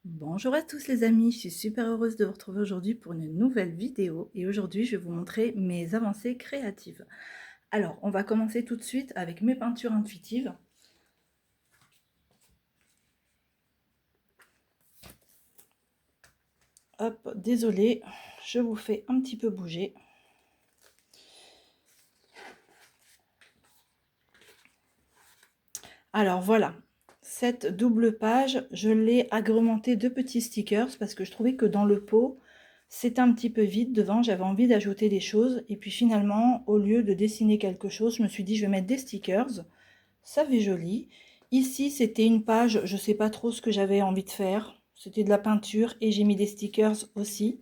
Bonjour à tous les amis, je suis super heureuse de vous retrouver aujourd'hui pour une nouvelle vidéo et aujourd'hui je vais vous montrer mes avancées créatives. Alors on va commencer tout de suite avec mes peintures intuitives. Hop, désolée, je vous fais un petit peu bouger. Alors voilà, cette double page, je l'ai agrémentée de petits stickers parce que je trouvais que dans le pot, c'était un petit peu vide devant, j'avais envie d'ajouter des choses. Et puis finalement, au lieu de dessiner quelque chose, je me suis dit je vais mettre des stickers, ça fait joli. Ici, c'était une page, je ne sais pas trop ce que j'avais envie de faire. C'était de la peinture et j'ai mis des stickers aussi.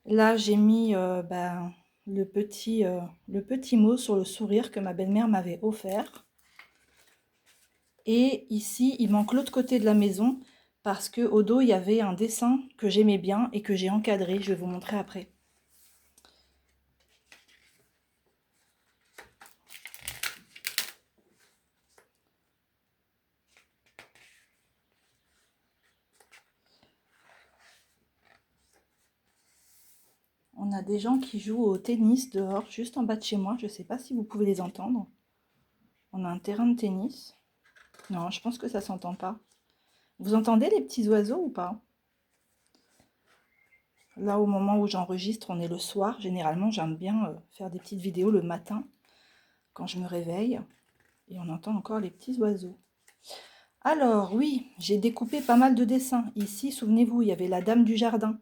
Là, j'ai mis le petit mot sur le sourire que ma belle-mère m'avait offert. Et ici, il manque l'autre côté de la maison parce que au dos, il y avait un dessin que j'aimais bien et que j'ai encadré. Je vais vous montrer après. On a des gens qui jouent au tennis dehors, juste en bas de chez moi. Je ne sais pas si vous pouvez les entendre. On a un terrain de tennis. Non, je pense que ça s'entend pas. Vous entendez les petits oiseaux ou pas? Là, au moment où j'enregistre, on est le soir. Généralement, j'aime bien faire des petites vidéos le matin quand je me réveille. Et on entend encore les petits oiseaux. Alors, oui, j'ai découpé pas mal de dessins. Ici, souvenez-vous, il y avait la dame du jardin.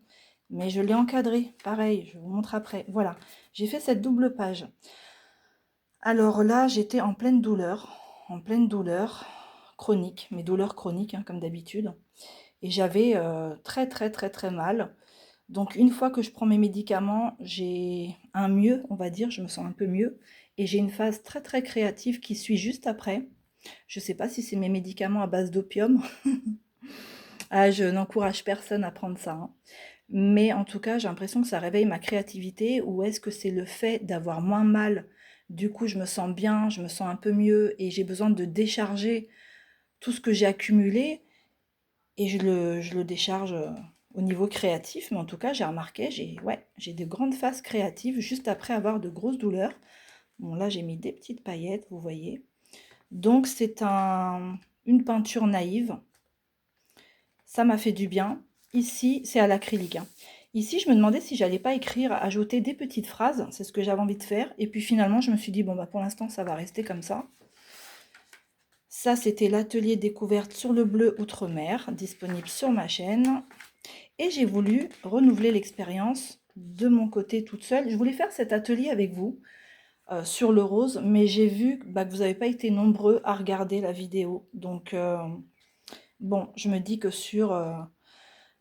Mais je l'ai encadré. Pareil, je vous montre après. Voilà, j'ai fait cette double page. Alors là, j'étais en pleine douleur chronique, mes douleurs chroniques, hein, comme d'habitude. Et j'avais très très très très mal. Donc une fois que je prends mes médicaments, j'ai un mieux, on va dire, je me sens un peu mieux. Et j'ai une phase très très créative qui suit juste après. Je ne sais pas si c'est mes médicaments à base d'opium. Ah, je n'encourage personne à prendre ça, hein. Mais en tout cas, j'ai l'impression que ça réveille ma créativité. Ou est-ce que c'est le fait d'avoir moins mal? Du coup, je me sens bien, je me sens un peu mieux et j'ai besoin de décharger tout ce que j'ai accumulé et je le décharge au niveau créatif. Mais en tout cas, j'ai remarqué, j'ai de grandes phases créatives juste après avoir de grosses douleurs. Bon, là, j'ai mis des petites paillettes, vous voyez. Donc, c'est une peinture naïve. Ça m'a fait du bien. Ici, c'est à l'acrylique, hein. Ici, je me demandais si j'allais pas écrire, ajouter des petites phrases. C'est ce que j'avais envie de faire. Et puis finalement, je me suis dit, bon, bah, pour l'instant, ça va rester comme ça. Ça, c'était l'atelier découverte sur le bleu Outre-mer, disponible sur ma chaîne. Et j'ai voulu renouveler l'expérience de mon côté toute seule. Je voulais faire cet atelier avec vous sur le rose, mais j'ai vu que vous n'avez pas été nombreux à regarder la vidéo. Donc, bon, je me dis que sur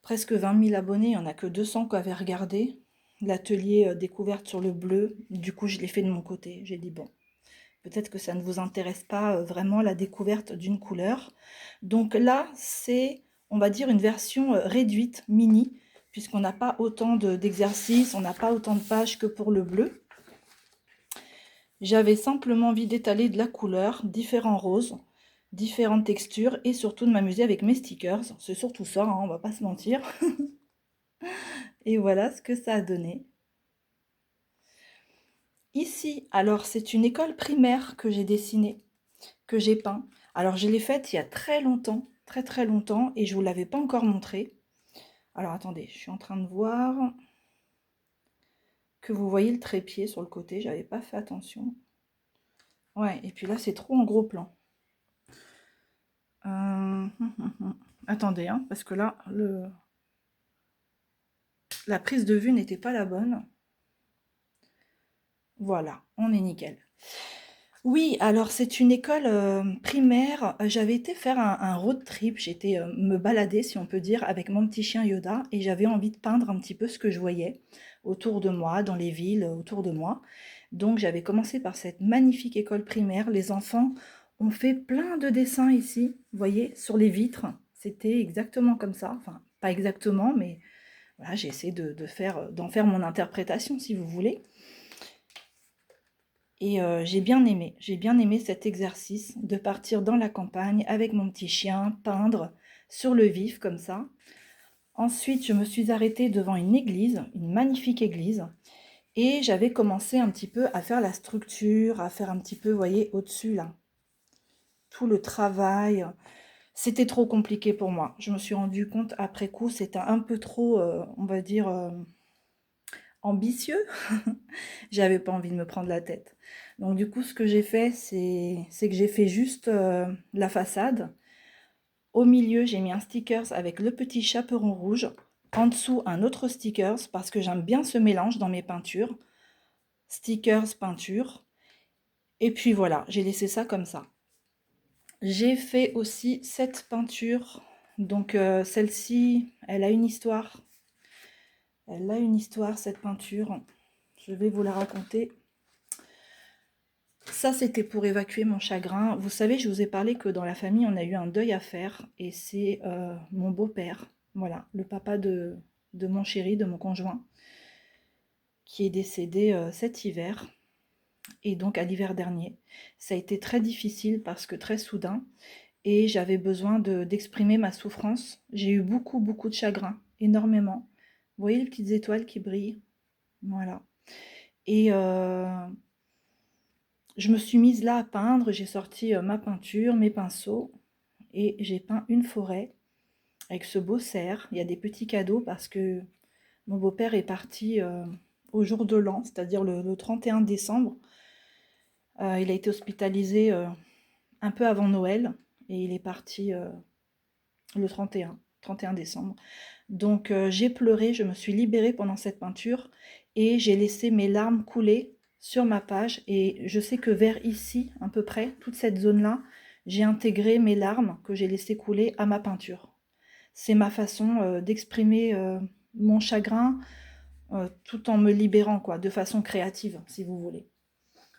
presque 20 000 abonnés, il n'y en a que 200 qui avaient regardé l'atelier découverte sur le bleu. Du coup, je l'ai fait de mon côté. J'ai dit, bon, peut-être que ça ne vous intéresse pas vraiment la découverte d'une couleur. Donc là, c'est, on va dire, une version réduite, mini, puisqu'on n'a pas autant d'exercices, on n'a pas autant de pages que pour le bleu. J'avais simplement envie d'étaler de la couleur, différents roses, différentes textures et surtout de m'amuser avec mes stickers. C'est surtout ça, hein, on va pas se mentir. Et voilà ce que ça a donné. Ici, alors c'est une école primaire que j'ai dessinée, que j'ai peint. Alors je l'ai faite il y a très longtemps, très très longtemps, et je ne vous l'avais pas encore montré. Alors attendez, je suis en train de voir que vous voyez le trépied sur le côté, j'avais pas fait attention. Ouais, et puis là c'est trop en gros plan. Attendez, hein, parce que là, la prise de vue n'était pas la bonne. Voilà, on est nickel. Oui, alors c'est une école primaire. J'avais été faire un road trip, j'étais me balader, si on peut dire, avec mon petit chien Yoda, et j'avais envie de peindre un petit peu ce que je voyais autour de moi, dans les villes autour de moi. Donc j'avais commencé par cette magnifique école primaire. Les enfants ont fait plein de dessins ici, vous voyez, sur les vitres. C'était exactement comme ça, enfin pas exactement, mais voilà, j'ai essayé d'en faire mon interprétation, si vous voulez. Et j'ai bien aimé cet exercice de partir dans la campagne avec mon petit chien, peindre sur le vif comme ça. Ensuite, je me suis arrêtée devant une église, une magnifique église, et j'avais commencé un petit peu à faire la structure, à faire un petit peu, vous voyez, au-dessus là, tout le travail. C'était trop compliqué pour moi. Je me suis rendu compte après coup, c'était un peu trop, on va dire, ambitieux. J'avais pas envie de me prendre la tête. Donc du coup, ce que j'ai fait, c'est que j'ai fait juste la façade. Au milieu, j'ai mis un stickers avec le petit chaperon rouge. En dessous, un autre stickers parce que j'aime bien ce mélange dans mes peintures. Stickers, peinture. Et puis voilà, j'ai laissé ça comme ça. J'ai fait aussi cette peinture. Donc celle-ci, elle a une histoire. Elle a une histoire, cette peinture. Je vais vous la raconter. Ça, c'était pour évacuer mon chagrin. Vous savez, je vous ai parlé que dans la famille, on a eu un deuil à faire. Et c'est mon beau-père, voilà, le papa de mon chéri, de mon conjoint, qui est décédé cet hiver. Et donc à l'hiver dernier. Ça a été très difficile parce que très soudain. Et j'avais besoin d'exprimer ma souffrance. J'ai eu beaucoup, beaucoup de chagrin, énormément. Vous voyez les petites étoiles qui brillent? Voilà. Et je me suis mise là à peindre, j'ai sorti ma peinture, mes pinceaux, et j'ai peint une forêt avec ce beau cerf. Il y a des petits cadeaux parce que mon beau-père est parti au jour de l'an, c'est-à-dire le 31 décembre. Il a été hospitalisé un peu avant Noël, et il est parti le 31 décembre. Donc j'ai pleuré, je me suis libérée pendant cette peinture, et j'ai laissé mes larmes couler sur ma page, et je sais que vers ici, à peu près, toute cette zone-là, j'ai intégré mes larmes que j'ai laissées couler à ma peinture. C'est ma façon d'exprimer mon chagrin tout en me libérant, quoi, de façon créative, si vous voulez.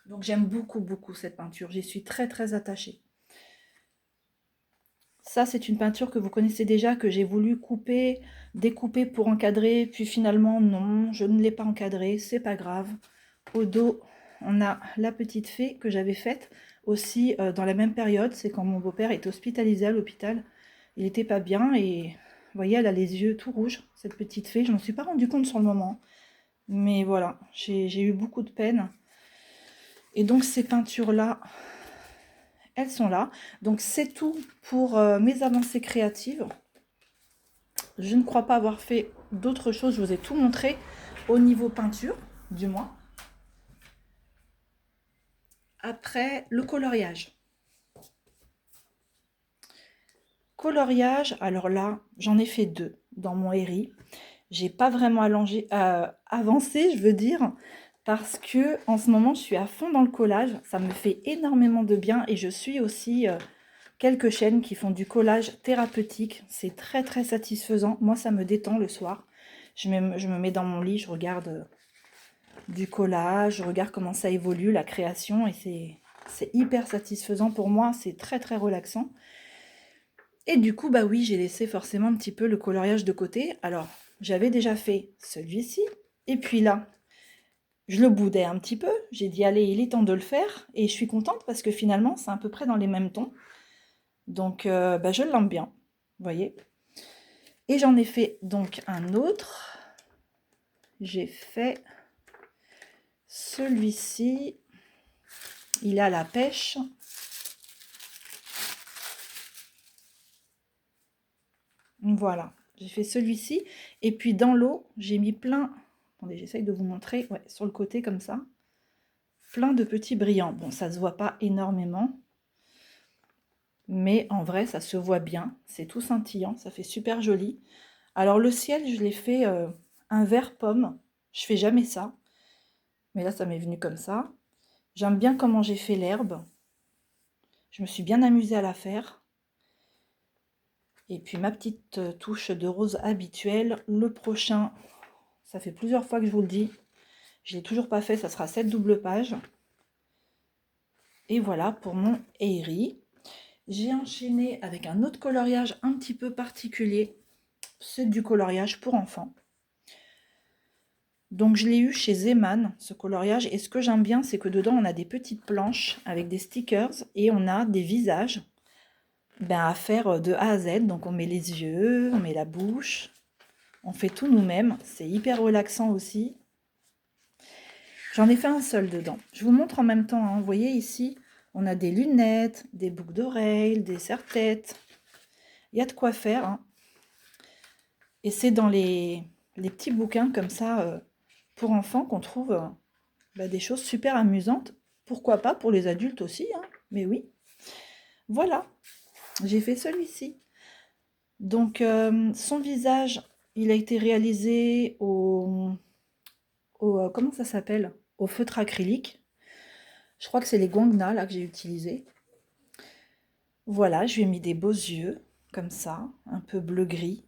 Donc j'aime beaucoup, beaucoup cette peinture, j'y suis très, très attachée. Ça, c'est une peinture que vous connaissez déjà, que j'ai voulu couper, découper pour encadrer, puis finalement, non, je ne l'ai pas encadrée, c'est pas grave. Au dos, on a la petite fée que j'avais faite aussi dans la même période, c'est quand mon beau-père est hospitalisé à l'hôpital. Il n'était pas bien et vous voyez, elle a les yeux tout rouges, cette petite fée. Je m'en suis pas rendu compte sur le moment, mais voilà, j'ai eu beaucoup de peine. Et donc ces peintures-là, elles sont là. Donc c'est tout pour mes avancées créatives. Je ne crois pas avoir fait d'autres choses, je vous ai tout montré au niveau peinture, du moins. Après, le coloriage. Coloriage, alors là, j'en ai fait 2 dans mon héri. J'ai pas vraiment avancé, je veux dire, parce que en ce moment, je suis à fond dans le collage. Ça me fait énormément de bien, et je suis aussi quelques chaînes qui font du collage thérapeutique. C'est très très satisfaisant. Moi, ça me détend le soir. Je me mets dans mon lit, je regarde du collage, je regarde comment ça évolue, la création, et c'est hyper satisfaisant pour moi. C'est très très relaxant. Et du coup, bah oui, j'ai laissé forcément un petit peu le coloriage de côté. Alors, j'avais déjà fait celui-ci, et puis là, je le boudais un petit peu. J'ai dit, allez, il est temps de le faire, et je suis contente parce que finalement, c'est à peu près dans les mêmes tons. Donc, bah, je l'aime bien, vous voyez. Et j'en ai fait donc un autre. J'ai fait celui-ci. Il est à la pêche. Voilà, j'ai fait celui-ci. Et puis dans l'eau, j'ai mis plein... Attendez, j'essaye de vous montrer. Ouais, sur le côté comme ça. Plein de petits brillants. Bon, ça se voit pas énormément. Mais en vrai, ça se voit bien. C'est tout scintillant. Ça fait super joli. Alors le ciel, je l'ai fait un vert pomme. Je fais jamais ça. Mais là, ça m'est venu comme ça. J'aime bien comment j'ai fait l'herbe. Je me suis bien amusée à la faire. Et puis ma petite touche de rose habituelle. Le prochain, ça fait plusieurs fois que je vous le dis. Je ne l'ai toujours pas fait, ça sera cette double page. Et voilà pour mon Airy. J'ai enchaîné avec un autre coloriage un petit peu particulier. C'est du coloriage pour enfants. Donc je l'ai eu chez Zeman, ce coloriage, et ce que j'aime bien, c'est que dedans on a des petites planches avec des stickers et on a des visages à faire de A à Z. Donc on met les yeux, on met la bouche, on fait tout nous-mêmes, c'est hyper relaxant aussi. J'en ai fait un seul dedans. Je vous montre en même temps, hein. Vous voyez ici, on a des lunettes, des boucles d'oreilles, des serre-têtes. Il y a de quoi faire, hein. Et c'est dans les petits bouquins comme ça pour enfants qu'on trouve des choses super amusantes. Pourquoi pas pour les adultes aussi, hein. Mais oui. Voilà, j'ai fait celui-ci. Donc son visage, il a été réalisé comment ça s'appelle? Au feutre acrylique. Je crois que c'est les Guangna là que j'ai utilisé. Voilà, je lui ai mis des beaux yeux, comme ça, un peu bleu-gris.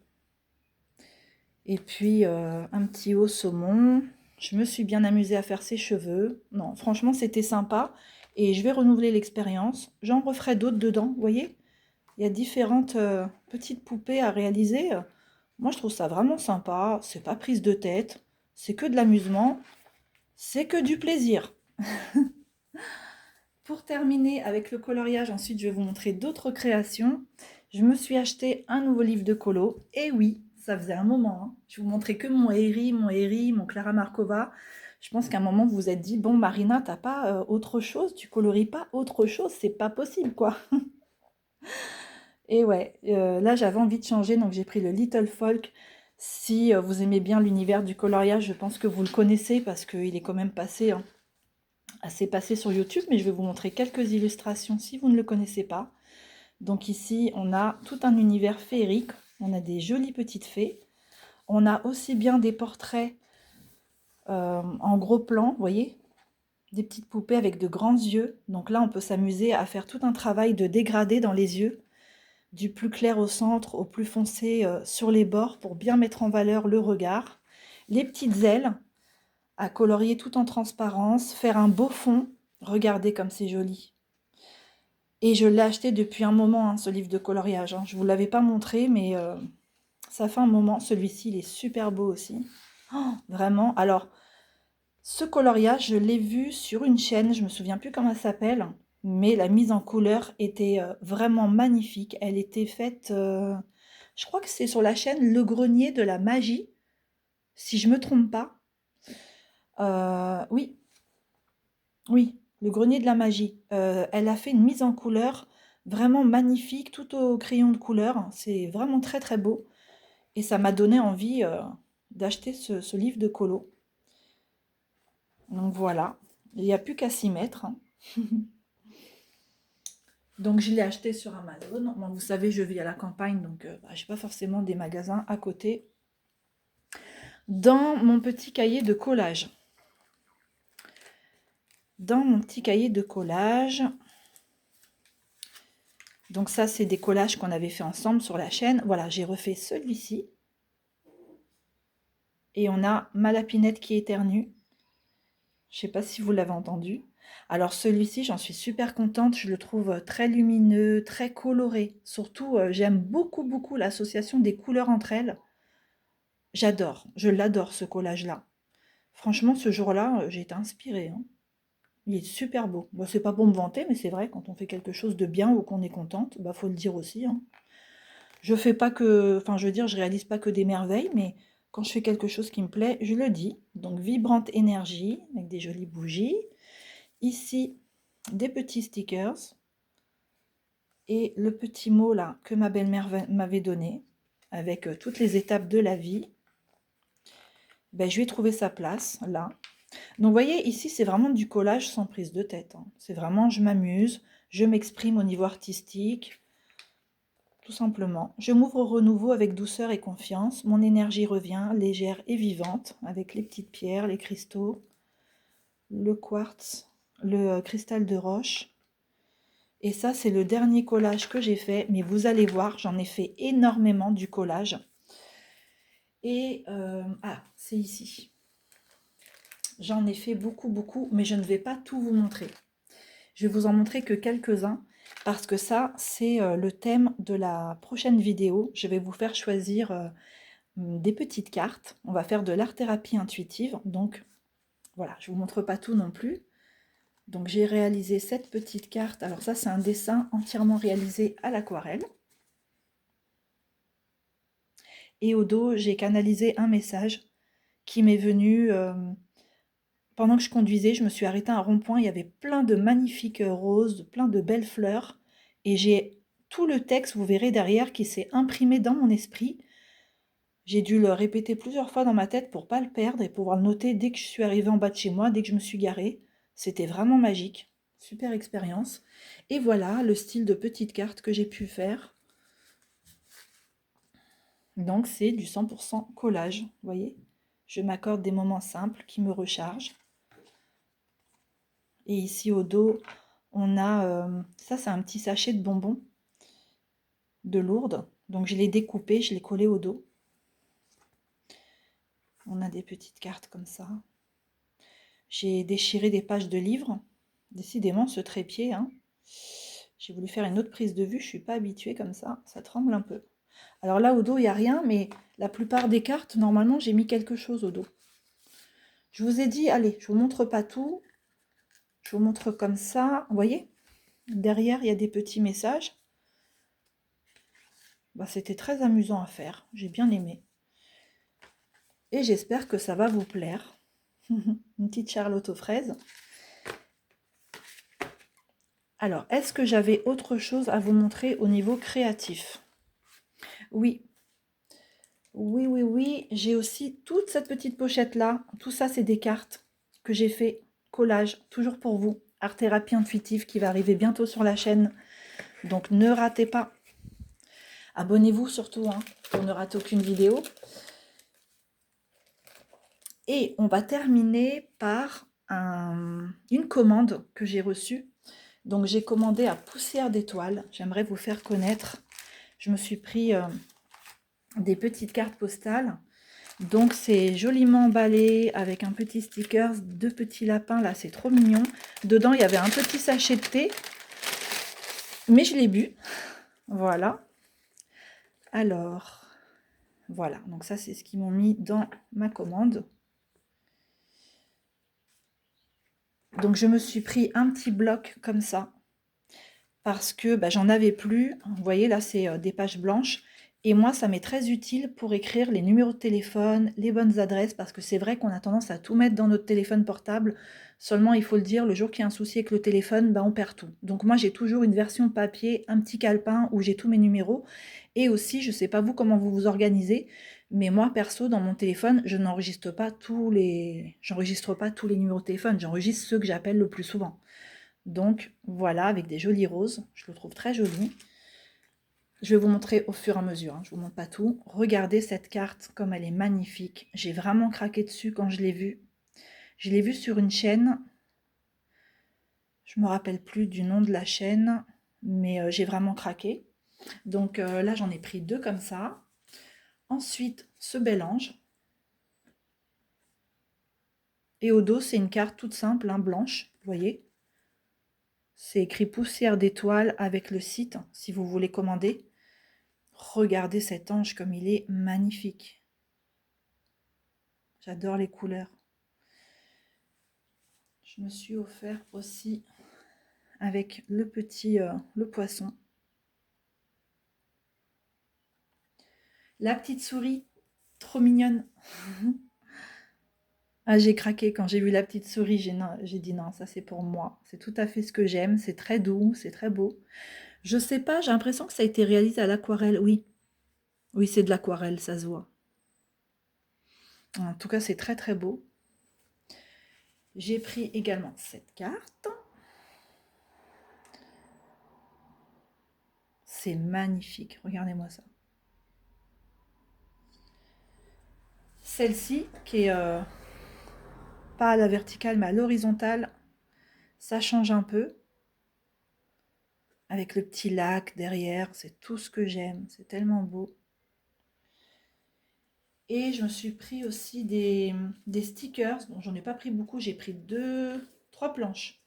Et puis un petit haut saumon. Je me suis bien amusée à faire ses cheveux. Non, franchement, c'était sympa. Et je vais renouveler l'expérience. J'en referai d'autres dedans, vous voyez? Il y a différentes petites poupées à réaliser. Moi, je trouve ça vraiment sympa. C'est pas prise de tête. C'est que de l'amusement. C'est que du plaisir. Pour terminer avec le coloriage, ensuite je vais vous montrer d'autres créations. Je me suis acheté un nouveau livre de colo. Et oui, ça faisait un moment, hein. Je vous montrais que mon Eri, mon Clara Markova. Je pense qu'à un moment vous vous êtes dit, bon Marina, t'as pas autre chose? Tu colories pas autre chose? C'est pas possible quoi. Et ouais, là j'avais envie de changer, donc j'ai pris le Little Folk. Si vous aimez bien l'univers du coloriage, je pense que vous le connaissez parce qu'il est quand même passé, hein, assez passé sur YouTube, mais je vais vous montrer quelques illustrations si vous ne le connaissez pas. Donc ici, on a tout un univers féerique, on a des jolies petites fées, on a aussi bien des portraits en gros plan, vous voyez, des petites poupées avec de grands yeux. Donc là, on peut s'amuser à faire tout un travail de dégradé dans les yeux, du plus clair au centre au plus foncé sur les bords pour bien mettre en valeur le regard. Les petites ailes à colorier tout en transparence, faire un beau fond. Regardez comme c'est joli. Et je l'ai acheté depuis un moment, hein, ce livre de coloriage, hein. Je ne vous l'avais pas montré, mais ça fait un moment. Celui-ci, il est super beau aussi. Oh, vraiment. Alors, ce coloriage, je l'ai vu sur une chaîne, je ne me souviens plus comment elle s'appelle, mais la mise en couleur était vraiment magnifique. Elle était faite, je crois que c'est sur la chaîne Le Grenier de la Magie, si je ne me trompe pas. Oui, oui, Le Grenier de la Magie. Elle a fait une mise en couleur vraiment magnifique, tout au crayon de couleur. C'est vraiment très très beau. Et ça m'a donné envie d'acheter ce livre de colo. Donc voilà, il n'y a plus qu'à s'y mettre, hein. Donc je l'ai acheté sur Amazon. Bon, vous savez, je vis à la campagne, donc je n'ai pas forcément des magasins à côté. Dans mon petit cahier de collage. Dans mon petit cahier de collage. Donc ça, c'est des collages qu'on avait fait ensemble sur la chaîne. Voilà, j'ai refait celui-ci. Et on a ma lapinette qui éternue. Je ne sais pas si vous l'avez entendu. Alors celui-ci, j'en suis super contente. Je le trouve très lumineux, très coloré. Surtout, j'aime beaucoup, beaucoup l'association des couleurs entre elles. J'adore, je l'adore ce collage-là. Franchement, ce jour-là, j'ai été inspirée, hein. Il est super beau. Bon, c'est pas pour me vanter, mais c'est vrai, quand on fait quelque chose de bien ou qu'on est contente, faut le dire aussi, hein. Je fais pas que, enfin, je veux dire, je réalise pas que des merveilles, mais quand je fais quelque chose qui me plaît, je le dis. Donc, vibrante énergie, avec des jolies bougies. Ici, des petits stickers. Et le petit mot là que ma belle-mère m'avait donné, avec toutes les étapes de la vie. Je lui ai trouvé sa place, là. Donc, vous voyez, ici, c'est vraiment du collage sans prise de tête, hein. C'est vraiment, je m'amuse, je m'exprime au niveau artistique, tout simplement. Je m'ouvre au renouveau avec douceur et confiance. Mon énergie revient, légère et vivante, avec les petites pierres, les cristaux, le quartz, le cristal de roche. Et ça, c'est le dernier collage que j'ai fait, mais vous allez voir, j'en ai fait énormément du collage. Et, c'est ici. J'en ai fait beaucoup, beaucoup, mais je ne vais pas tout vous montrer. Je vais vous en montrer que quelques-uns, parce que ça, c'est le thème de la prochaine vidéo. Je vais vous faire choisir des petites cartes. On va faire de l'art-thérapie intuitive. Donc, voilà, je ne vous montre pas tout non plus. Donc, j'ai réalisé cette petite carte. Alors ça, c'est un dessin entièrement réalisé à l'aquarelle. Et au dos, j'ai canalisé un message qui m'est venu pendant que je conduisais. Je me suis arrêtée à un rond-point, il y avait plein de magnifiques roses, plein de belles fleurs, et j'ai tout le texte, vous verrez derrière, qui s'est imprimé dans mon esprit. J'ai dû le répéter plusieurs fois dans ma tête pour pas le perdre et pouvoir le noter dès que je suis arrivée en bas de chez moi, dès que je me suis garée. C'était vraiment magique, super expérience. Et voilà le style de petite carte que j'ai pu faire. Donc c'est du 100% collage, vous voyez. Je m'accorde des moments simples qui me rechargent. Et ici au dos, on a, ça c'est un petit sachet de bonbons de Lourdes. Donc je l'ai découpé, je l'ai collé au dos. On a des petites cartes comme ça. J'ai déchiré des pages de livres. Décidément ce trépied, hein. J'ai voulu faire une autre prise de vue, je ne suis pas habituée comme ça tremble un peu. Alors là au dos il n'y a rien, mais la plupart des cartes, normalement j'ai mis quelque chose au dos. Je vous ai dit, allez, je ne vous montre pas tout. Je vous montre comme ça, vous voyez, derrière il y a des petits messages. Bah, c'était très amusant à faire, j'ai bien aimé. Et j'espère que ça va vous plaire. Une petite Charlotte aux fraises. Alors, est-ce que j'avais autre chose à vous montrer au niveau créatif? Oui. Oui, oui, oui. J'ai aussi toute cette petite pochette-là. Tout ça, c'est des cartes que j'ai fait collage, toujours pour vous. Art thérapie intuitive qui va arriver bientôt sur la chaîne. Donc, ne ratez pas. Abonnez-vous surtout, hein, pour ne rater aucune vidéo. Et on va terminer par une commande que j'ai reçue. Donc j'ai commandé à Poussière d'étoiles. J'aimerais vous faire connaître. Je me suis pris des petites cartes postales. Donc c'est joliment emballé avec un petit sticker, deux petits lapins. Là, c'est trop mignon. Dedans, il y avait un petit sachet de thé. Mais je l'ai bu. Voilà. Alors, voilà. Donc ça, c'est ce qu'ils m'ont mis dans ma commande. Donc je me suis pris un petit bloc comme ça. Parce que bah, j'en avais plus. Vous voyez, là, c'est des pages blanches. Et moi, ça m'est très utile pour écrire les numéros de téléphone, les bonnes adresses, parce que c'est vrai qu'on a tendance à tout mettre dans notre téléphone portable. Seulement, il faut le dire, le jour qu'il y a un souci avec le téléphone, bah, on perd tout. Donc moi, j'ai toujours une version papier, un petit calepin où j'ai tous mes numéros. Et aussi, je ne sais pas vous comment vous vous organisez, mais moi, perso, dans mon téléphone, je n'enregistre pas j'enregistre pas tous les numéros de téléphone. J'enregistre ceux que j'appelle le plus souvent. Donc voilà, avec des jolies roses, je le trouve très joli. Je vais vous montrer au fur et à mesure, hein. Je ne vous montre pas tout. Regardez cette carte comme elle est magnifique. J'ai vraiment craqué dessus quand je l'ai vue. Je l'ai vue sur une chaîne. Je ne me rappelle plus du nom de la chaîne, mais j'ai vraiment craqué. Donc là, j'en ai pris deux comme ça. Ensuite, ce bel ange. Et au dos, c'est une carte toute simple, hein, blanche, vous voyez. C'est écrit Poussière d'étoiles avec le site, si vous voulez commander. Regardez cet ange comme il est magnifique. J'adore les couleurs. Je me suis offert aussi avec le petit le poisson. La petite souris, trop mignonne. Ah, j'ai craqué quand j'ai vu la petite souris, j'ai dit non, ça c'est pour moi. C'est tout à fait ce que j'aime, c'est très doux, c'est très beau. Je sais pas, j'ai l'impression que ça a été réalisé à l'aquarelle, oui. Oui, c'est de l'aquarelle, ça se voit. En tout cas, c'est très très beau. J'ai pris également cette carte. C'est magnifique, regardez-moi ça. Celle-ci, qui est pas à la verticale, mais à l'horizontale, ça change un peu. Avec le petit lac derrière, c'est tout ce que j'aime, c'est tellement beau. Et je me suis pris aussi des stickers. Bon, j'en ai pas pris beaucoup, j'ai pris trois planches.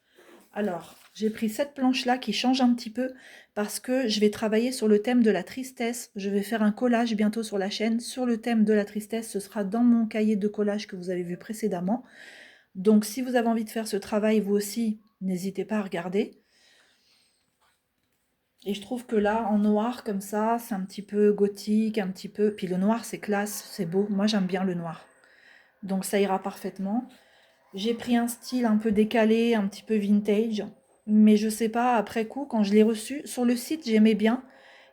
Alors, j'ai pris cette planche-là qui change un petit peu parce que je vais travailler sur le thème de la tristesse. Je vais faire un collage bientôt sur la chaîne sur le thème de la tristesse. Ce sera dans mon cahier de collage que vous avez vu précédemment. Donc, si vous avez envie de faire ce travail, vous aussi, n'hésitez pas à regarder. Et je trouve que là, en noir, comme ça, c'est un petit peu gothique, un petit peu... Puis le noir, c'est classe, c'est beau. Moi, j'aime bien le noir. Donc, ça ira parfaitement. J'ai pris un style un peu décalé, un petit peu vintage. Mais je sais pas, après coup, quand je l'ai reçu, sur le site, j'aimais bien.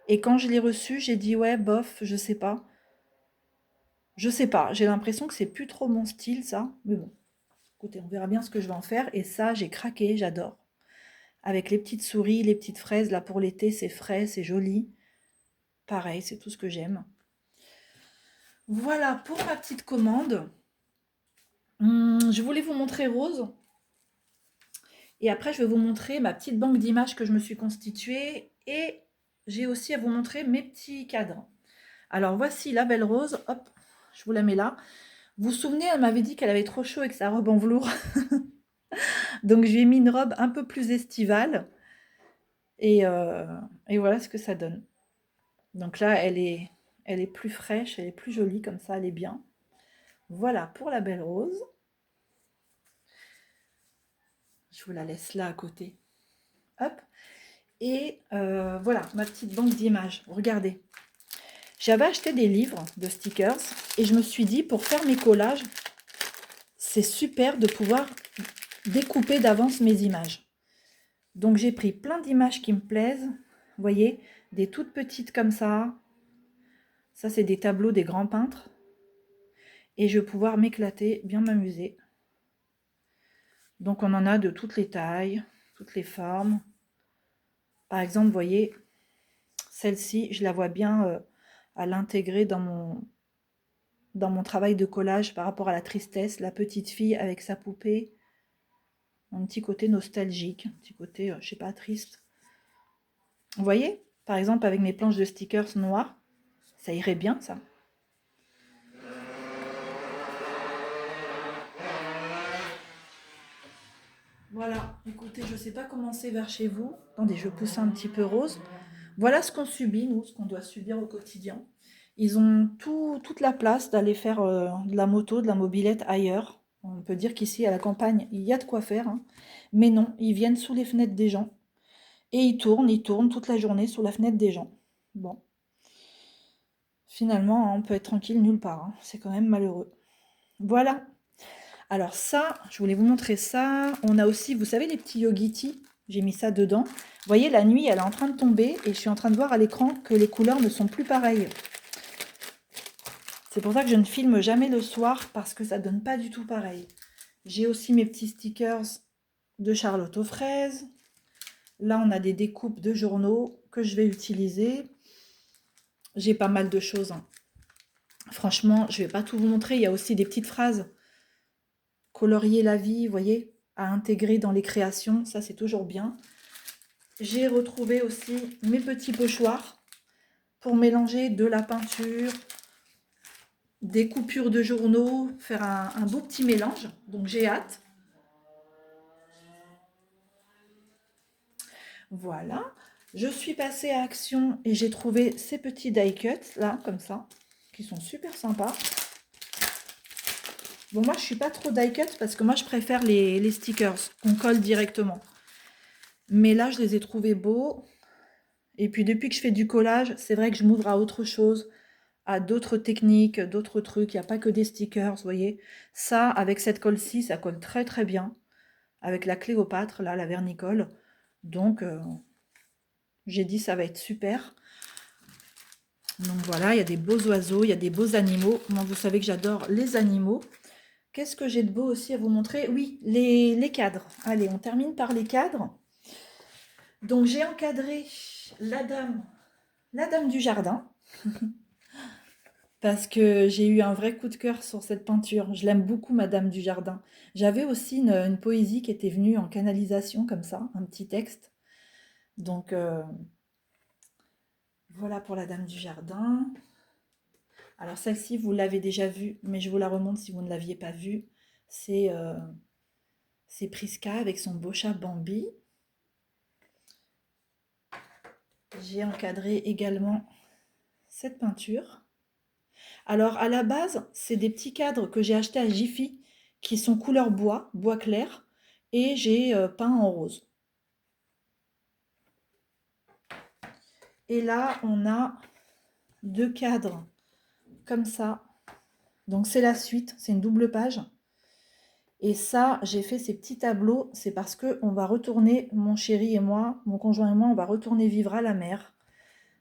Et quand je l'ai reçu, j'ai dit, ouais, bof, je sais pas. Je sais pas, j'ai l'impression que c'est plus trop mon style, ça. Mais bon, écoutez, on verra bien ce que je vais en faire. Et ça, j'ai craqué, j'adore. Avec les petites souris, les petites fraises, là pour l'été, c'est frais, c'est joli. Pareil, c'est tout ce que j'aime. Voilà pour ma petite commande. Je voulais vous montrer Rose. Et après, je vais vous montrer ma petite banque d'images que je me suis constituée. Et j'ai aussi à vous montrer mes petits cadres. Alors, voici la belle Rose. Hop, je vous la mets là. Vous vous souvenez, elle m'avait dit qu'elle avait trop chaud avec sa robe en velours. Donc, je lui ai mis une robe un peu plus estivale. Et, euh, et voilà ce que ça donne. Donc là, elle est plus fraîche, elle est plus jolie, comme ça, elle est bien. Voilà pour la belle Rose. Je vous la laisse là à côté. Hop. Et voilà, ma petite banque d'images. Regardez. J'avais acheté des livres de stickers et je me suis dit, pour faire mes collages, c'est super de pouvoir découper d'avance mes images. Donc j'ai pris plein d'images qui me plaisent. Vous voyez, des toutes petites comme ça. Ça, c'est des tableaux des grands peintres. Et je vais pouvoir m'éclater, bien m'amuser. Donc on en a de toutes les tailles, toutes les formes. Par exemple, vous voyez, celle-ci, je la vois bien à l'intégrer dans mon travail de collage par rapport à la tristesse, la petite fille avec sa poupée. Un petit côté nostalgique, un petit côté, je sais pas, triste. Vous voyez, par exemple, avec mes planches de stickers noires, ça irait bien, ça. Voilà, écoutez, je ne sais pas comment c'est vers chez vous. Attendez, je pousse un petit peu Rose. Voilà ce qu'on subit, nous, ce qu'on doit subir au quotidien. Ils ont toute la place d'aller faire de la moto, de la mobilette ailleurs. On peut dire qu'ici, à la campagne, il y a de quoi faire. Hein. Mais non, ils viennent sous les fenêtres des gens. Et ils tournent toute la journée sous la fenêtre des gens. Bon, finalement, hein, on peut être tranquille nulle part. Hein. C'est quand même malheureux. Voilà. Alors ça, je voulais vous montrer ça. On a aussi, vous savez, les petits yogiti. J'ai mis ça dedans. Vous voyez, la nuit, elle est en train de tomber et je suis en train de voir à l'écran que les couleurs ne sont plus pareilles. C'est pour ça que je ne filme jamais le soir parce que ça donne pas du tout pareil. J'ai aussi mes petits stickers de Charlotte aux fraises. Là, on a des découpes de journaux que je vais utiliser. J'ai pas mal de choses. Hein. Franchement, je vais pas tout vous montrer. Il y a aussi des petites phrases. Colorier la vie, vous voyez, à intégrer dans les créations. Ça, c'est toujours bien. J'ai retrouvé aussi mes petits pochoirs pour mélanger de la peinture, des coupures de journaux, faire un beau petit mélange. Donc j'ai hâte. Voilà. Je suis passée à Action et j'ai trouvé ces petits die cuts là, comme ça, qui sont super sympas. Bon, moi je suis pas trop die cut parce que moi je préfère les stickers qu'on colle directement. Mais là je les ai trouvés beaux. Et puis depuis que je fais du collage, c'est vrai que je m'ouvre à autre chose, à d'autres techniques, d'autres trucs. Il n'y a pas que des stickers, vous voyez. Ça, avec cette colle-ci, ça colle très très bien. Avec la Cléopâtre, là, la vernicole. Donc, j'ai dit ça va être super. Donc voilà, il y a des beaux oiseaux, il y a des beaux animaux. Moi, vous savez que j'adore les animaux. Qu'est-ce que j'ai de beau aussi à vous montrer? Oui, les cadres. Allez, on termine par les cadres. Donc j'ai encadré la dame du jardin. Parce que j'ai eu un vrai coup de cœur sur cette peinture. Je l'aime beaucoup, Madame du Jardin. J'avais aussi une poésie qui était venue en canalisation, comme ça, un petit texte. Donc, voilà pour la Dame du Jardin. Alors, celle-ci, vous l'avez déjà vue, mais je vous la remonte si vous ne l'aviez pas vue. C'est C'est Prisca avec son beau chat Bambi. J'ai encadré également cette peinture. Alors à la base, c'est des petits cadres que j'ai achetés à Jiffy qui sont couleur bois, bois clair, et j'ai peint en rose. Et là, on a deux cadres comme ça. Donc c'est la suite, c'est une double page. Et ça, j'ai fait ces petits tableaux, c'est parce que on va retourner, mon chéri et moi, mon conjoint et moi, on va retourner vivre à la mer.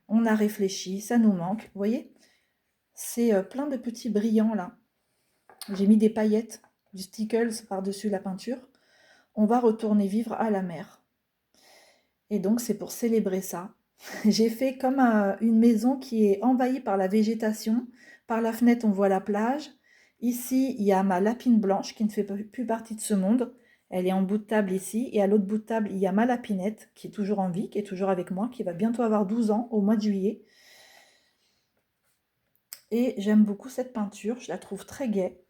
On a réfléchi, ça nous manque, vous voyez? C'est plein de petits brillants là. J'ai mis des paillettes, du stickles par-dessus la peinture. On va retourner vivre à la mer. Et donc c'est pour célébrer ça. J'ai fait comme une maison qui est envahie par la végétation. Par la fenêtre, on voit la plage. Ici, il y a ma lapine blanche qui ne fait plus partie de ce monde. Elle est en bout de table ici. Et à l'autre bout de table, il y a ma lapinette qui est toujours en vie, qui est toujours avec moi, qui va bientôt avoir 12 ans au mois de juillet. Et j'aime beaucoup cette peinture, je la trouve très gaie.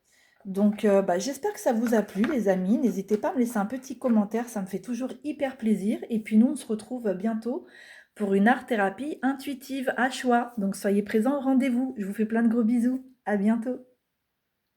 Donc j'espère que ça vous a plu les amis. N'hésitez pas à me laisser un petit commentaire, ça me fait toujours hyper plaisir. Et puis nous, on se retrouve bientôt pour une art-thérapie intuitive à choix. Donc soyez présents au rendez-vous. Je vous fais plein de gros bisous. À bientôt.